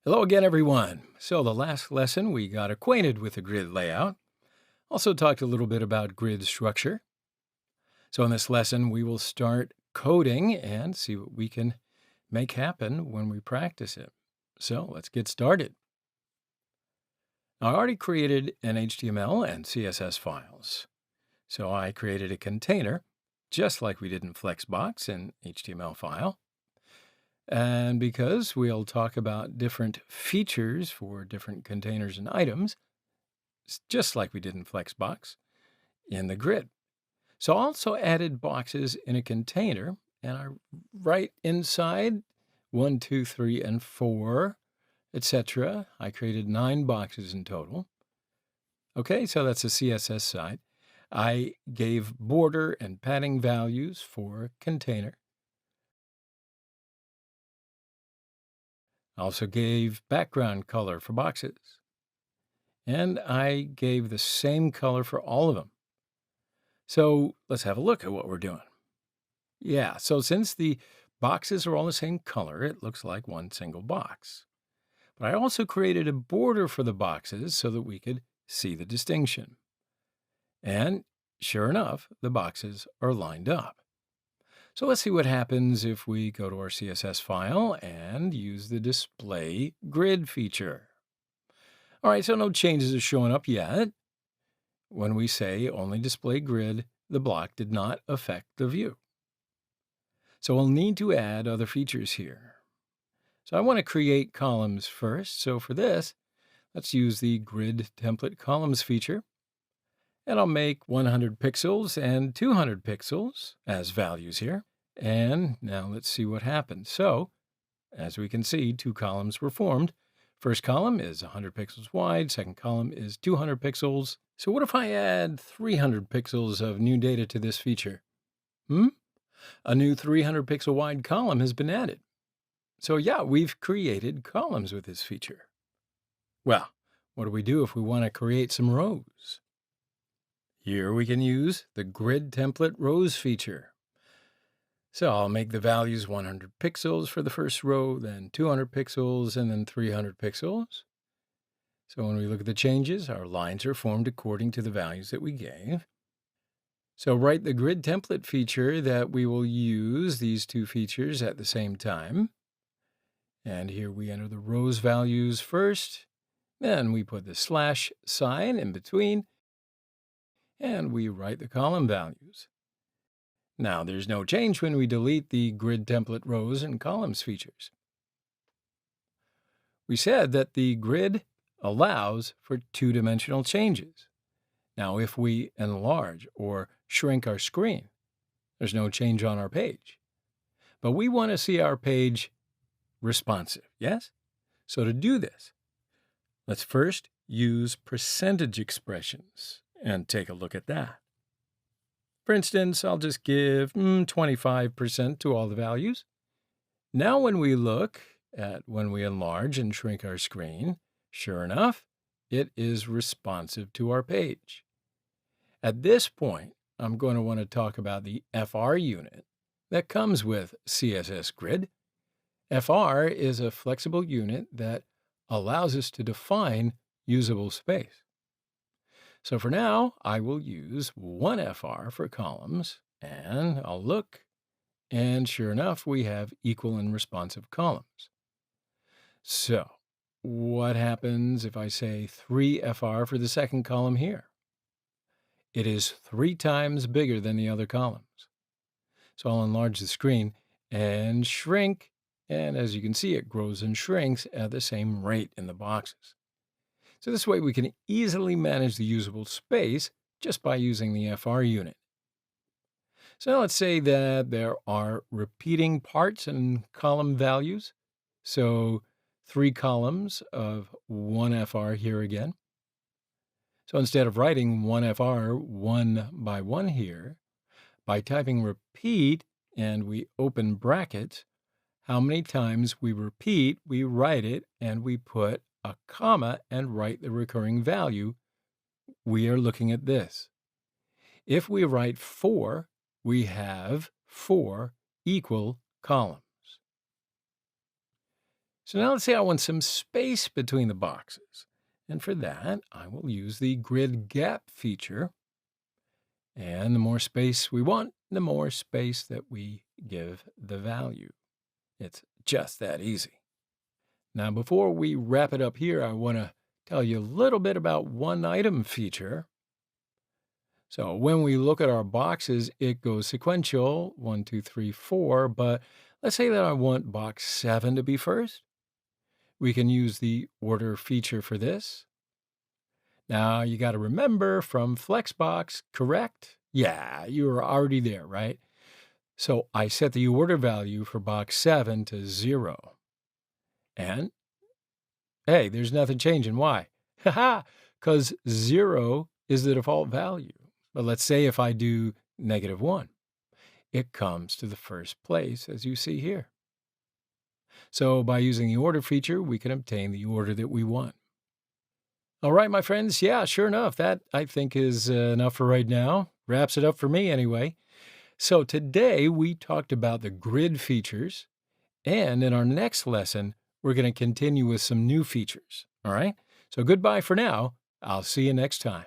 Hello again, everyone. So the last lesson, we got acquainted with the grid layout. Also talked a little bit about grid structure. So in this lesson, we will start coding and see what we can make happen when we practice it. So let's get started. Now, I already created an HTML and CSS files. So I created a container, just like we did in Flexbox, an HTML file. And because we'll talk about different features for different containers and items, just like we did in Flexbox, in the grid. So I also added boxes in a container, and I write inside 1, 2, 3, and 4, etc. I created 9 boxes in total. Okay, so that's the CSS side. I gave border and padding values for container. I also gave background color for boxes. And I gave the same color for all of them. So let's have a look at what we're doing. Yeah, so since the boxes are all the same color, it looks like one single box. But I also created a border for the boxes so that we could see the distinction. And sure enough, the boxes are lined up. So let's see what happens if we go to our CSS file and use the display grid feature. All right, so no changes are showing up yet. When we say only display grid, the block did not affect the view. So we'll need to add other features here. So I want to create columns first. So for this, let's use the grid template columns feature. And I'll make 100 pixels and 200 pixels as values here. And now let's see what happens. So as we can see, 2 columns were formed. First column is 100 pixels wide. Second column is 200 pixels. So what if I add 300 pixels of new data to this feature? A new 300 pixel wide column has been added. So yeah, we've created columns with this feature. Well, what do we do if we want to create some rows? Here we can use the grid template rows feature. So I'll make the values 100 pixels for the first row, then 200 pixels, and then 300 pixels. So when we look at the changes, our lines are formed according to the values that we gave. So write the grid template feature that we will use these two features at the same time. And here we enter the rows values first. Then we put the slash sign in between. And we write the column values. Now there's no change when we delete the grid template rows and columns features. We said that the grid allows for two-dimensional changes. Now, if we enlarge or shrink our screen, there's no change on our page. But we want to see our page responsive, yes? So to do this, let's first use percentage expressions and take a look at that. For instance, I'll just give 25% to all the values. Now when we look at when we enlarge and shrink our screen, sure enough, it is responsive to our page. At this point, I'm going to want to talk about the FR unit that comes with CSS Grid. FR is a flexible unit that allows us to define usable space. So for now, I will use 1 FR for columns, and I'll look, and sure enough, we have equal and responsive columns. So what happens if I say 3 FR for the second column here? It is 3 times bigger than the other columns. So I'll enlarge the screen and shrink, and as you can see, it grows and shrinks at the same rate in the boxes. So this way we can easily manage the usable space just by using the FR unit. So let's say that there are repeating parts and column values. So 3 columns of 1 FR here again. So instead of writing 1 FR 1 by 1 here, by typing repeat and we open brackets, how many times we repeat, we write it, and we put a comma and write the recurring value, we are looking at this. If we write 4, we have 4 equal columns. So now let's say I want some space between the boxes. And for that, I will use the grid gap feature. And the more space we want, the more space that we give the value. It's just that easy. Now, before we wrap it up here, I want to tell you a little bit about one item feature. So when we look at our boxes, it goes sequential, 1, 2, 3, 4, but let's say that I want box 7 to be first. We can use the order feature for this. Now, you got to remember from Flexbox, correct? Yeah, you are already there, right? So I set the order value for box 7 to 0. And hey, there's nothing changing. Why? Haha, because 0 is the default value. But let's say if I do -1, it comes to the first place, as you see here. So by using the order feature, we can obtain the order that we want. All right, my friends. Yeah, sure enough. That, I think, is enough for right now. Wraps it up for me anyway. So today we talked about the grid features. And in our next lesson, we're going to continue with some new features. All right. So goodbye for now. I'll see you next time.